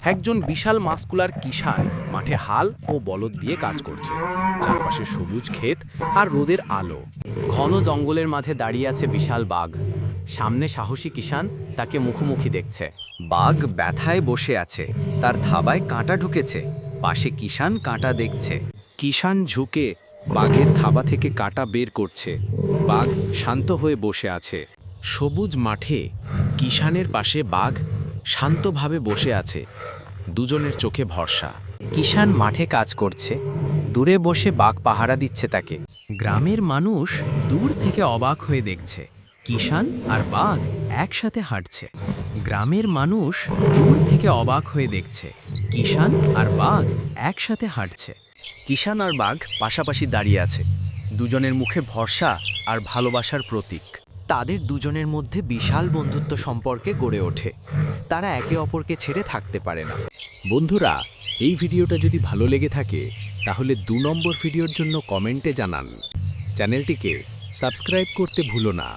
একজন বিশাল মাস্কুলার কিষাণ মাঠে হাল ও বলদ দিয়ে কাজ করছে। চারপাশে সবুজ ক্ষেত আর রোদের আলো। ঘন জঙ্গলের মাঝে দাঁড়িয়ে আছে বিশাল বাঘ। সামনে সাহসী কিষাণ তাকে মুখোমুখি দেখছে। বাঘ ব্যথায় বসে আছে, তার থাবায় কাঁটা ঢুকেছে। পাশে কিষাণ কাঁটা দেখছে। কিষাণ ঝুঁকে বাঘের থাবা থেকে কাঁটা বের করছে। বাঘ শান্ত হয়ে বসে আছে। সবুজ মাঠে কিষাণের পাশে বাঘ শান্তভাবে বসে আছে। দুজনের চোখে ভরসা। কিষাণ মাঠে কাজ করছে, দূরে বসে বাঘ পাহারা দিচ্ছে তাকে। গ্রামের মানুষ দূর থেকে অবাক হয়ে দেখছে কিষাণ আর বাঘ একসাথে হাঁটছে। গ্রামের মানুষ দূর থেকে অবাক হয়ে দেখছে কিষাণ আর বাঘ একসাথে হাঁটছে। কিষাণ আর বাঘ পাশাপাশি দাঁড়িয়ে আছে, দুজনের মুখে ভরসা আর ভালোবাসার প্রতীক। তাদের দুজনের মধ্যে বিশাল বন্ধুত্ব সম্পর্কে গড়ে ওঠে। তারা একে অপরকে ছেড়ে থাকতে পারে না। বন্ধুরা, এই ভিডিওটা যদি ভালো লেগে থাকে তাহলে 2 নম্বর ভিডিওর জন্য কমেন্টে জানান। চ্যানেলটিকে সাবস্ক্রাইব করতে ভুলো না।